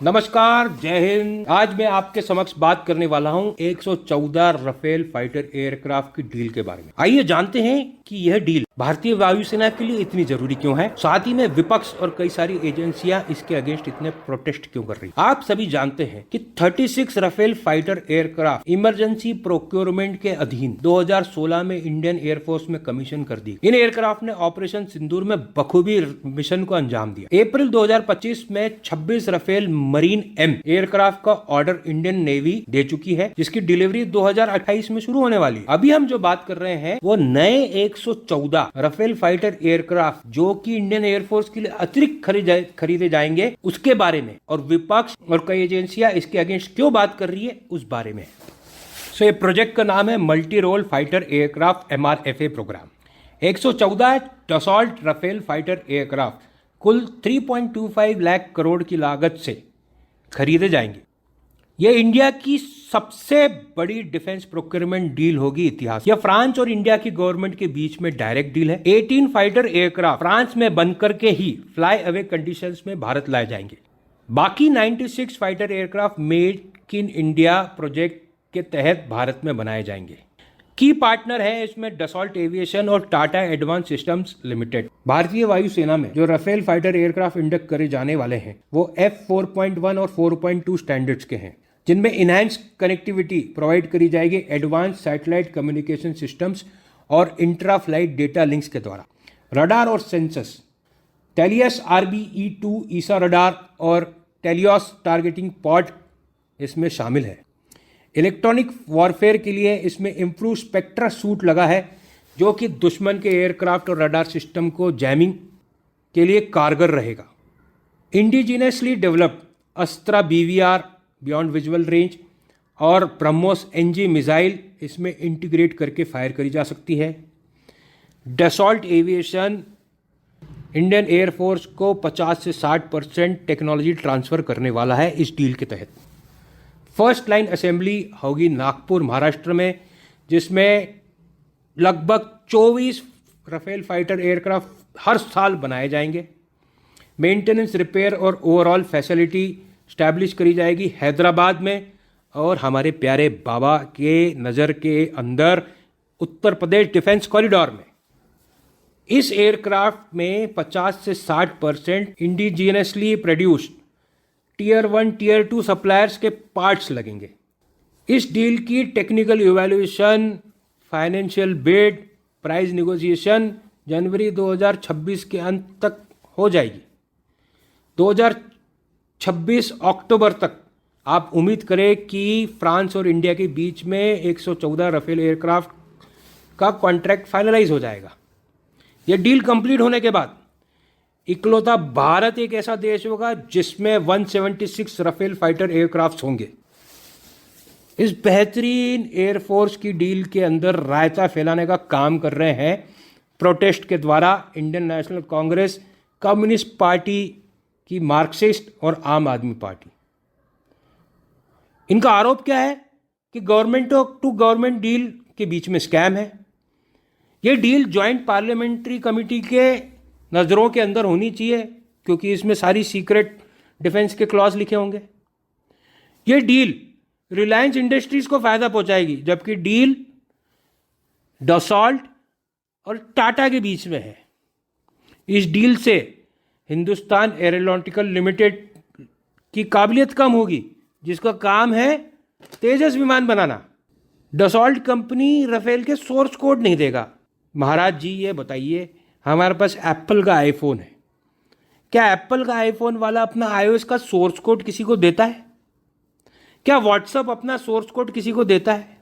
नमस्कार, जय हिंद। आज मैं आपके समक्ष बात करने वाला हूं 114 राफेल फाइटर एयरक्राफ्ट की डील के बारे में। आइए जानते हैं कि यह डील भारतीय वायुसेना के लिए इतनी जरूरी क्यों है, साथ ही में विपक्ष और कई सारी एजेंसियां इसके अगेंस्ट इतने प्रोटेस्ट क्यों कर रही। आप सभी जानते हैं कि 36 Rafale fighter aircraft emergency procurement के अधीन 2016 में इंडियन एयरफोर्स में कमीशन कर दी। इन एयरक्राफ्ट ने ऑपरेशन सिंदूर में बखूबी मिशन को अंजाम दिया। अप्रैल 2025 में 26 राफेल मरीन एम एयरक्राफ्ट का ऑर्डर इंडियन नेवी दे चुकी है, जिसकी डिलीवरी 2028 में शुरू होने वाली है। अभी हम जो बात कर रहे हैं वो नए 114 राफेल फाइटर एयरक्राफ्ट जो कि इंडियन एयरफोर्स के लिए अतिरिक्त खरीदे जाएंगे उसके बारे में, और विपक्ष और कई एजेंसियां इसके अगेंस्ट क्यों बात कर रही है उस बारे में। ये प्रोजेक्ट का नाम है multi role fighter aircraft MRFA programme. 114 Dassault Rafale fighter aircraft कुल 3.25 लाख करोड़ की लागत से खरीदे जाएंगे। यह इंडिया की सबसे बड़ी डिफेंस प्रोक्योरमेंट डील होगी इतिहास। यह फ्रांस और इंडिया की गवर्नमेंट के बीच में डायरेक्ट डील है। 18 फाइटर एयरक्राफ्ट फ्रांस में बनकर के ही फ्लाई अवे कंडीशंस में भारत लाए जाएंगे। बाकी 96 fighter aircraft made in India project के तहत भारत में बनाए जाएंगे। की पार्टनर है इसमें डसॉल्ट एविएशन और टाटा एडवांस सिस्टम्स लिमिटेड। भारतीय वायुसेना में जो राफेल फाइटर एयरक्राफ्ट इंडक्ट करे जाने वाले हैं वो F4.1 और 4.2 स्टैंडर्ड्स के हैं, जिनमें इनहैंस कनेक्टिविटी प्रोवाइड करी जाएगी एडवांस सैटेलाइट कम्युनिकेशन सिस्टम्स और इंट्रा फ्लाइट डेटा लिंक्स के द्वारा। रडार और सेंसस टेलियस RBE2 ईसा रडार और टेलियोस टारगेटिंग पॉड इसमें शामिल है। इलेक्ट्रॉनिक वॉरफेयर के लिए इसमें इम्प्रूव स्पेक्ट्रा सूट लगा है, जो कि दुश्मन के एयरक्राफ्ट और रडार सिस्टम को जैमिंग के लिए कारगर रहेगा। Indigenously developed अस्त्रा BVR beyond visual range और ब्रह्मोस NG मिसाइल इसमें इंटीग्रेट करके फायर करी जा सकती है। डसॉल्ट एविएशन इंडियन एयरफोर्स को 50 से 60% टेक्नोलॉजी ट्रांसफ़र करने वाला है इस डील के तहत। फर्स्ट लाइन असेंबली होगी नागपुर महाराष्ट्र में, जिसमें लगभग 24 राफेल फाइटर एयरक्राफ्ट हर साल बनाए जाएंगे। मेंटेनेंस, रिपेयर और ओवरऑल फैसिलिटी स्टैब्लिश करी जाएगी हैदराबाद में और हमारे प्यारे बाबा के नज़र के अंदर उत्तर प्रदेश डिफेंस कॉरिडोर में। इस एयरक्राफ्ट में 50 से 60% indigenously produced Tier 1, Tier 2 suppliers के पार्ट्स लगेंगे। इस डील की technical evaluation, financial bid, price negotiation जनवरी 2026 के अंत तक हो जाएगी। 2026 अक्टूबर तक आप उम्मीद करें कि फ्रांस और इंडिया के बीच में 114 राफेल एयरक्राफ्ट का कॉन्ट्रैक्ट फाइनलाइज हो जाएगा। यह डील कंप्लीट होने के बाद इकलौता भारत एक ऐसा देश होगा जिसमें 176 राफेल फाइटर एयरक्राफ्ट होंगे। इस बेहतरीन एयरफोर्स की डील के अंदर रायता फैलाने का काम कर रहे हैं प्रोटेस्ट के द्वारा Indian national Congress, communist party की मार्क्सिस्ट और आम आदमी पार्टी। इनका आरोप क्या है कि गवर्नमेंट टू गवर्नमेंट डील के बीच में स्कैम है। यह डील ज्वाइंट पार्लियामेंट्री कमेटी के नज़रों के अंदर होनी चाहिए, क्योंकि इसमें सारी सीक्रेट डिफेंस के क्लॉज लिखे होंगे। ये डील रिलायंस इंडस्ट्रीज को फ़ायदा पहुंचाएगी, जबकि डील डसॉल्ट और टाटा के बीच में है। इस डील से हिंदुस्तान एरोनॉटिकल लिमिटेड की काबिलियत कम होगी, जिसका काम है तेजस विमान बनाना। डसॉल्ट कंपनी राफेल के सोर्स कोड नहीं देगा। महाराज जी ये बताइए, हमारे पास एप्पल का आईफोन है, क्या एप्पल का आईफोन वाला अपना iOS का सोर्स कोड किसी को देता है? क्या व्हाट्सएप अपना सोर्स कोड किसी को देता है?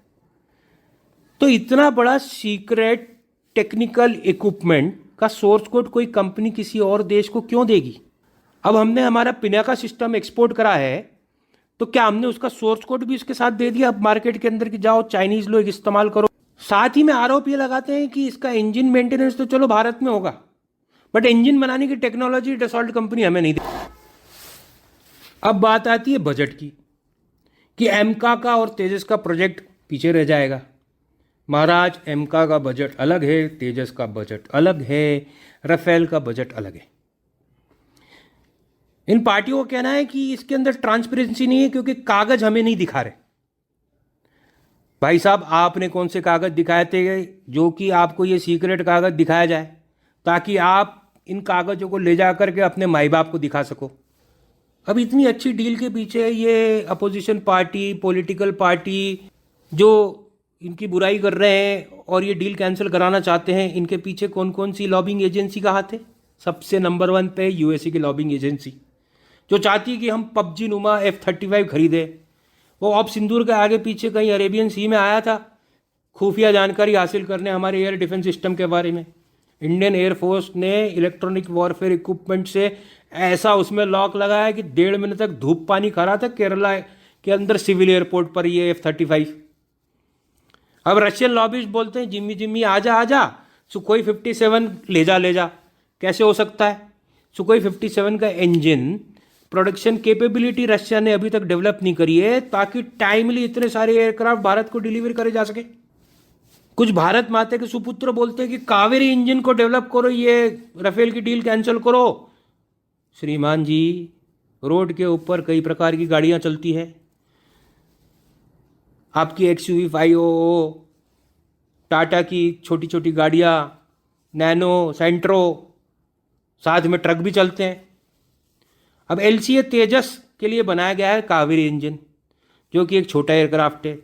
तो इतना बड़ा सीक्रेट टेक्निकल इक्विपमेंट का सोर्स कोड कोई कंपनी किसी और देश को क्यों देगी? अब हमने हमारा पिनाका सिस्टम एक्सपोर्ट करा है, तो क्या हमने उसका सोर्स कोड भी उसके साथ दे दिया अब मार्केट के अंदर कि जाओ चाइनीज लोग इस्तेमाल करो? साथ ही में आरोप ये लगाते हैं कि इसका इंजन मेंटेनेंस तो चलो भारत में होगा, बट इंजन बनाने की टेक्नोलॉजी डसॉल्ट कंपनी हमें नहीं देती। अब बात आती है बजट की, कि एमका का और तेजस का प्रोजेक्ट पीछे रह जाएगा। महाराज, एमका का बजट अलग है, तेजस का बजट अलग है, राफेल का बजट अलग है। इन पार्टियों का कहना है कि इसके अंदर ट्रांसपेरेंसी नहीं है क्योंकि कागज हमें नहीं दिखा रहे। भाई साहब, आपने कौन से कागज दिखाए थे जो कि आपको ये सीक्रेट कागज दिखाया जाए ताकि आप इन कागजों को ले जा करके अपने माई बाप को दिखा सको? अब इतनी अच्छी डील के पीछे ये अपोजिशन पार्टी, पॉलिटिकल पार्टी जो इनकी बुराई कर रहे हैं और ये डील कैंसिल कराना चाहते हैं, इनके पीछे कौन कौन सी लॉबिंग एजेंसी का हाथ है? सबसे नंबर 1 पे यूएसए की लॉबिंग एजेंसी जो चाहती है कि हम पबजी नुमा F-35 खरीदे। वो ऑप सिंदूर के आगे पीछे कहीं अरेबियन सी में आया था खुफिया जानकारी हासिल करने हमारे एयर डिफेंस सिस्टम के बारे में। इंडियन एयरफोर्स ने इलेक्ट्रॉनिक वॉरफेयर इक्विपमेंट से ऐसा उसमें लॉक लगाया कि 1.5 महीने तक धूप पानी खा रहा था केरला के अंदर सिविल एयरपोर्ट पर ये F-35। अब रशियन लॉबिस्ट बोलते हैं जिम्मी जिम्मी आजा आजा, सुखोई 57 ले जा। कैसे हो सकता है? सुखोई 57 का इंजन प्रोडक्शन कैपेबिलिटी रशिया ने अभी तक डेवलप नहीं करी है ताकि टाइमली इतने सारे एयरक्राफ्ट भारत को डिलीवर करे जा सके। कुछ भारत माता के सुपुत्र बोलते हैं कि कावेरी इंजन को डेवलप करो, ये राफेल की डील कैंसिल करो। श्रीमान जी, रोड के ऊपर कई प्रकार की गाड़ियां चलती है। आपकी XUV 500, टाटा की छोटी छोटी गाड़ियां, नैनो, सेंट्रो, साथ में ट्रक भी चलते हैं। अब LCA तेजस के लिए बनाया गया है कावेरी इंजन जो कि एक छोटा एयरक्राफ्ट है।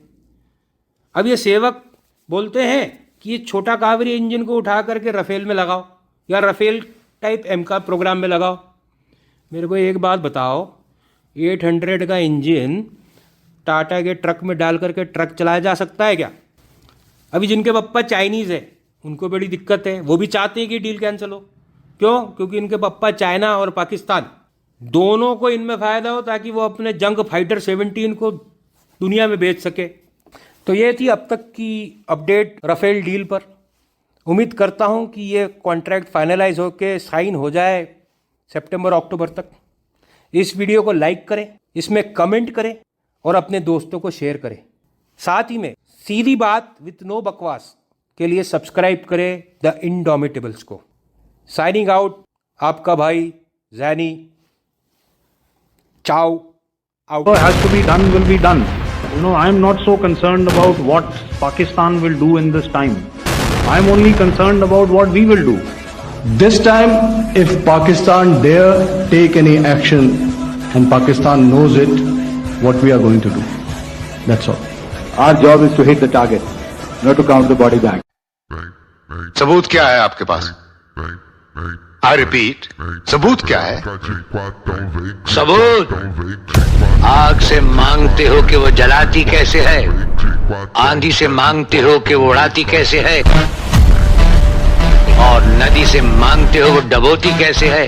अब ये सेवक बोलते हैं कि ये छोटा कावेरी इंजन को उठा करके राफेल में लगाओ या राफेल टाइप MCAS प्रोग्राम में लगाओ। मेरे को एक बात बताओ, 800 का इंजन टाटा के ट्रक में डाल करके ट्रक चलाया जा सकता है क्या? अभी जिनके पप्पा चाइनीज़ है उनको बड़ी दिक्कत है, वो भी चाहते हैं कि डील कैंसिल हो। क्यों? क्योंकि इनके पप्पा चाइना और पाकिस्तान दोनों को इनमें फ़ायदा हो ताकि वो अपने जंग फाइटर 17 को दुनिया में बेच सके। तो ये थी अब तक की अपडेट राफेल डील पर। उम्मीद करता हूँ कि ये कॉन्ट्रैक्ट फाइनलाइज होकर साइन हो जाए सितंबर-अक्टूबर तक। इस वीडियो को लाइक करें, इसमें कमेंट करें और अपने दोस्तों को शेयर करें। साथ ही में सीधी बात विथ नो बकवास के लिए सब्सक्राइब करें द इंडोमिटेबल्स को। साइनिंग आउट, आपका भाई जैनी। Ciao. Out. What has to be done will be done. I am not so concerned about what Pakistan will do in this time. I am only concerned about what we will do. This time, if Pakistan dare take any action, and Pakistan knows it, what we are going to do. That's all. Our job is to hit the target, not to count the body bag. सबूत क्या है आपके पास? I repeat, सबूत क्या है? सबूत आग से मांगते हो कि वो जलाती कैसे है, आंधी से मांगते हो कि वो उड़ाती कैसे है, और नदी से मांगते हो वो डबोती कैसे है।